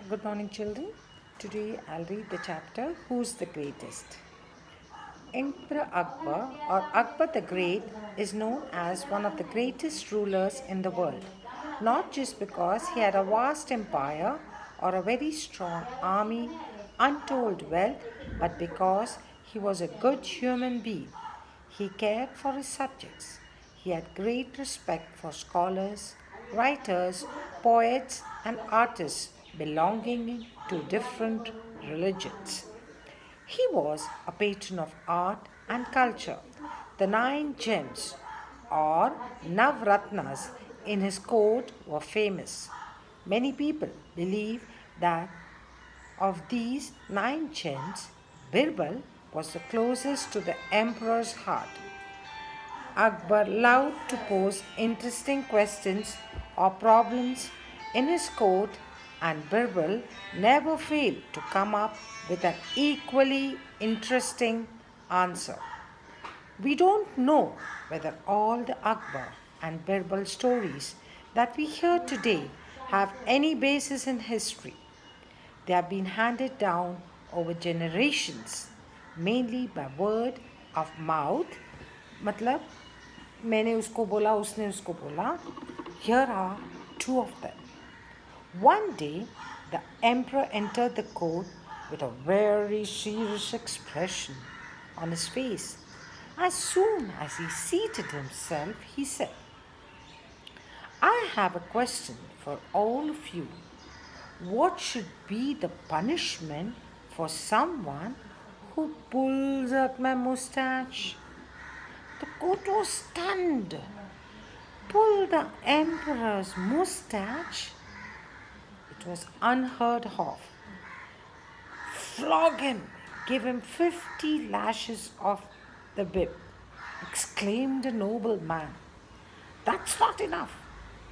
Good morning, children. Today I'll read the chapter Who's the Greatest? Emperor Akbar or Akbar the Great is known as one of the greatest rulers in the world, not just because he had a vast empire or a very strong army, untold wealth, but because he was a good human being. He cared for his subjects. He had great respect for scholars, writers, poets, and artists belonging to different religions. He was a patron of art and culture. The nine gems, or Navratnas, in his court were famous. Many people believe that of these nine gems, Birbal was the closest to the emperor's heart. Akbar loved to pose interesting questions or problems in his court, and Birbal never failed to come up with an equally interesting answer. We don't know whether all the Akbar and Birbal stories that we hear today have any basis in history. They have been handed down over generations, mainly by word of mouth. मतलब मैंने उसको बोला उसने उसको बोला. Here are two of them. One day, the emperor entered the court with a very serious expression on his face. As soon as he seated himself, he said, I have a question for all of you. What should be the punishment for someone who pulls out my mustache? The court was stunned. Pull the emperor's mustache? It was unheard of. Flog him, give him 50 lashes of the whip, exclaimed a noble man. That's not enough.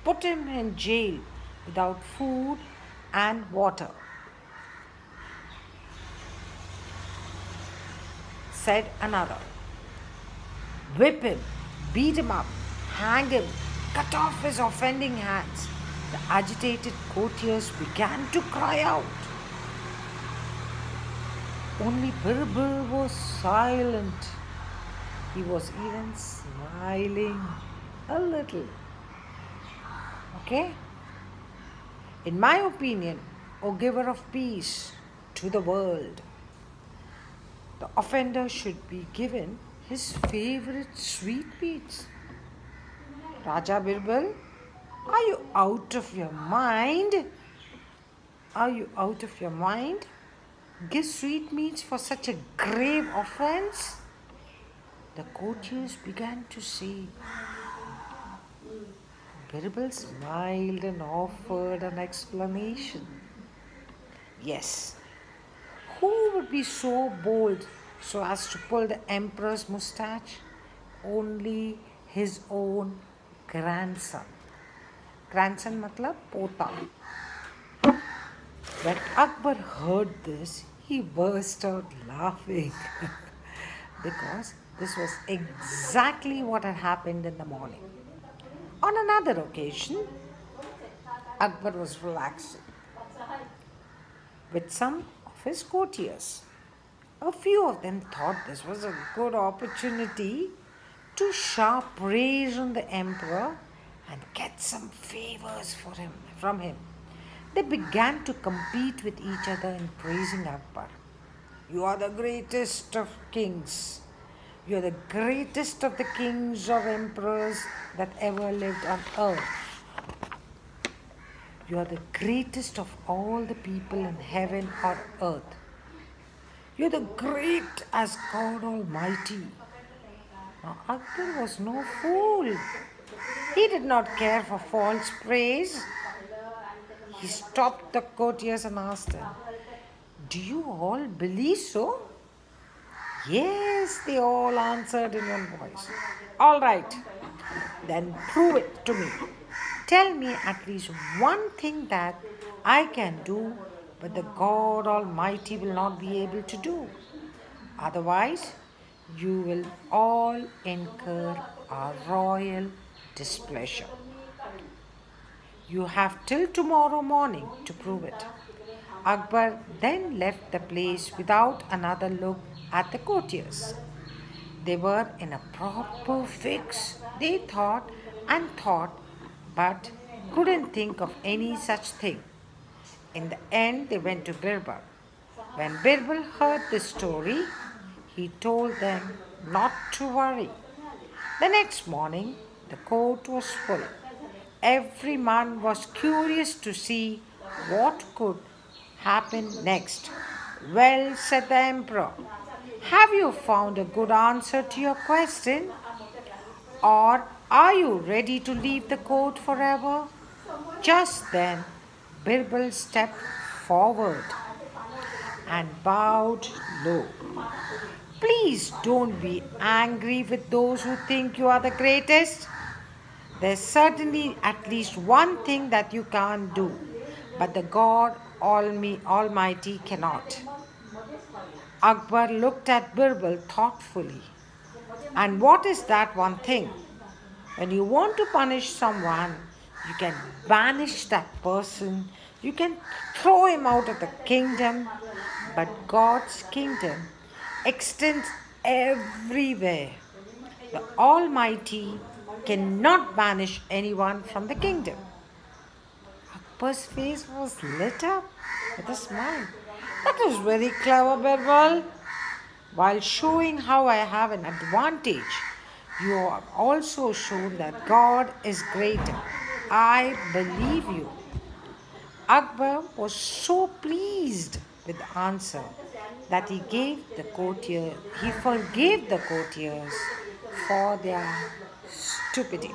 Put him in jail without food and water, said another. Whip him, beat him up, hang him, cut off his offending hands. The agitated courtiers began to cry out. Only Birbal was silent. He was even smiling a little. Okay? In my opinion, O giver of peace to the world, the offender should be given his favorite sweetmeats. Raja Birbal, are you out of your mind? Are you out of your mind? Give sweetmeats for such a grave offense? The courtiers began to say. Birbal smiled and offered an explanation. Yes, who would be so bold so as to pull the emperor's mustache? Only his own grandson. Grandson matlab pota. When Akbar heard this, he burst out laughing because this was exactly what had happened in the morning. On another occasion, Akbar was relaxing with some of his courtiers. A few of them thought this was a good opportunity to shower praise on the emperor and get some favors from him. They began to compete with each other in praising Akbar. You are the greatest of kings. You are the greatest of the kings of emperors that ever lived on earth. You are the greatest of all the people in heaven or earth. You are the great as God Almighty. Now, Akbar was no fool. He did not care for false praise. He stopped the courtiers and asked them, Do you all believe so? Yes, they all answered in one voice. All right, then prove it to me. Tell me at least one thing that I can do, but the God Almighty will not be able to do. Otherwise, you will all incur our royal displeasure. You have till tomorrow morning to prove it. Akbar then left the place without another look at the courtiers. They were in a proper fix. They thought and thought, but couldn't think of any such thing. In the end, they went to Birbal. When Birbal heard the story, he told them not to worry. The next morning, the court was full. Every man was curious to see what could happen next. Well, said the emperor, have you found a good answer to your question? Or are you ready to leave the court forever? Just then, Birbal stepped forward and bowed low. Please don't be angry with those who think you are the greatest. There's certainly at least one thing that you can't do, but the God Almighty cannot. Akbar looked at Birbal thoughtfully. And what is that one thing? When you want to punish someone, you can banish that person, you can throw him out of the kingdom, but God's kingdom extends everywhere. The Almighty cannot banish anyone from the kingdom. Akbar's face was lit up with a smile. That was very clever, Birbal. While showing how I have an advantage, you have also shown that God is greater. I believe you. Akbar was so pleased with the answer that he forgave the courtiers for their stupidity.